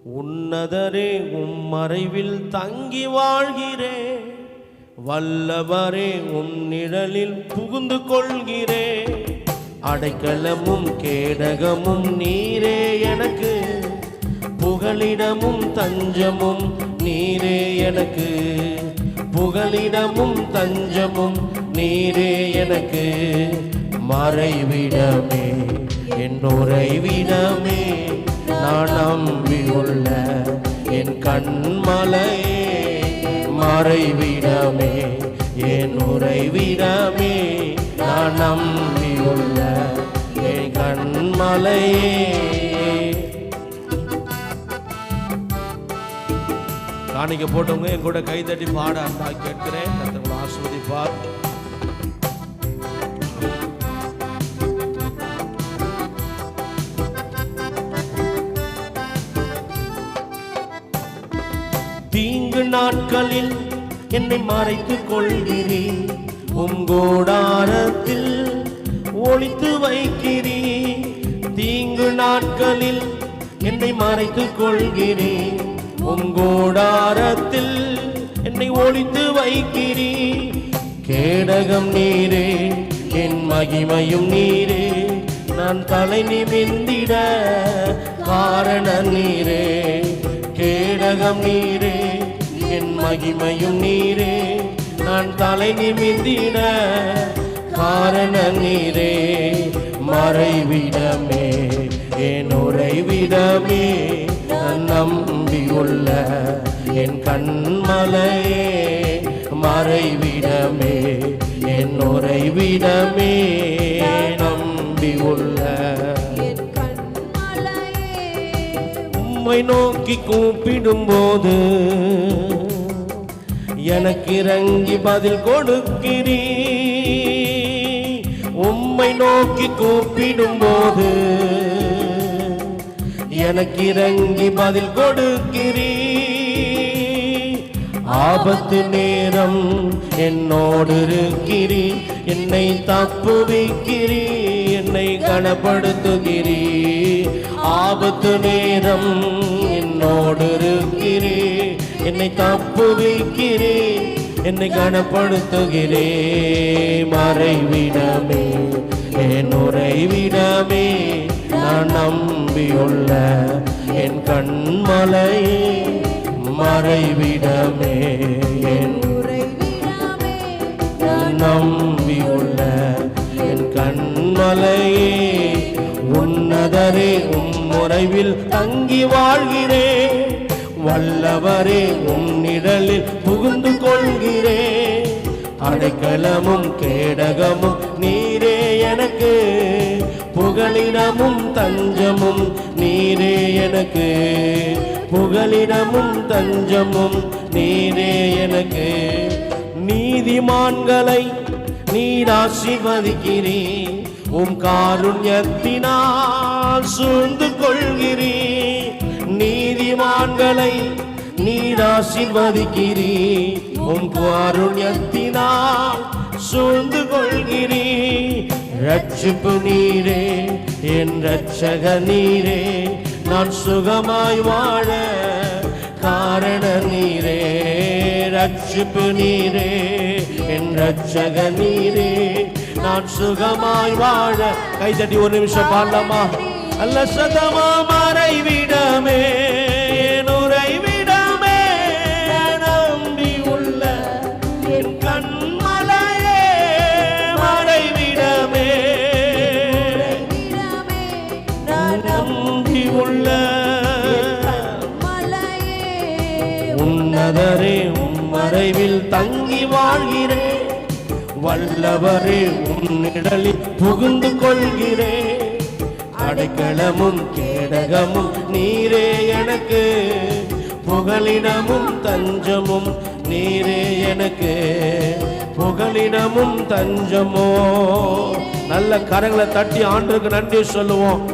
உன்னதரே மறைவில் தங்கி வாழ்கிறேன், வல்லவரே நிழலில் புகுந்து கொள்கிறேன். அடைக்கலமும் கேடகமும் நீரே எனக்கு, புகலிடமும் தஞ்சமும் நீரே எனக்கு, புகலிடமும் தஞ்சமும் நீரே எனக்கு. மறைவிடமே என் உறைவிடமே, நான் நம்பியுள்ள என் கண்மலையே. மறைவிடமே என் உறைவிடமே, நான் நம்பியுள்ள என் கண்மலையே. காணிக்க போட்டவங்க என் கூட கைதட்டி பாட நான் கேட்கிறேன். கர்த்தர் ஆசீர்வதிப்பார். தீங்கு நாட்களில் என்னை மறைத்துக் கொள்கிறீர், கூடாரத்தில் ஒளித்து வைக்கிறீர். தீங்கு நாட்களில் என்னை மறைத்துக் கொள்கிறீர், கூடாரத்தில் என்னை ஒளித்து வைக்கிறீர். கேடகம் நீரே, என் மகிமையும் நீரே, நான் தலை நிமிர்ந்திட காரணம் நீரே. கேடகம் நீரே, என் மகிமையும் நீரே, நான் தலை நிமிர்ந்திட காரணம் நீரே. மறைவிடமே என் உறைவிடமே, நான் நம்பியுள்ள என் கண்மலையே. மறைவிடமே என் உறைவிடமே, நம்பியுள்ள உம்மை நோக்கி கூப்பிடும் போது எனக்கு இறங்கி பதில் கொடுக்கிறீர். உம்மை நோக்கி கூப்பிடும் போது எனக்கு இறங்கி பதில் கொடுக்கிறீர். ஆபத்து நேரம் என்னோடு இருக்கிறீர், என்னை தப்புவிக்கிறீர், என்னை கனப்படுத்துகிறீர். ஆபத்து நேரம் என்னோடு இருக்கிறீர், என்னை தப்புவிக்கிறீர், என்னை கனப்படுத்துகிறீர். மறைவிடமே என் உறைவிடமே, நான் நம்பியுள்ள என் கண்மலையே. மறைவிடமே என் உறைவிடமே, நான் நம்பியுள்ள என் கண்மலையே. உன்னதரே உறைவில் தங்கி வாழ்கிறேன், வல்லவரே நிழலில் புகுந்து கொள்கிறேன். அடைக்கலமும் கேடகமும் நீரே எனக்கு, புகலிடமும் தஞ்சமும் நீரே எனக்கு, புகலிடமும் தஞ்சமும் நீரே எனக்கு. நீதிமான்களை நீர் ஆசீர்வதிக்கிறீர், காருண்யத்தினால் சூழ்ந்து கொள்கிறீர். நீதிமான்களை நீர் ஆசீர்வதிக்கிறீர், காருண்யத்தினால் சூழ்ந்து கொள்கிறீர். ரட்சிப்பு நீரே, என் ரட்சக நீரே, நான் சுகமாய் வாழ காரண நீரே. ரட்சிப்பு நீரே, என் ரட்சக நீரே, நான் சுகமாய் வாழ. கைதட்டி ஒரு நிமிஷம் பாடலாமா? அல்ல சதமா. மறைவிடமே என் உறைவிடமே, நம்பியுள்ள என் கண்மலையே. மறைவிடமே நம்பியுள்ள உன்னதரே மறைவில் தங்கி வாழ்கிறேன், வல்லவரே நிழலில் புகுந்து கொள்கிறேன். அடைக்கலமும் கேடகமும் நீரே எனக்கு, புகலிடமும் தஞ்சமும் நீரே எனக்கு, புகலிடமும் தஞ்சமோ. நல்ல கரங்களை தட்டி ஆண்டவருக்கு நன்றி சொல்லுவோம்.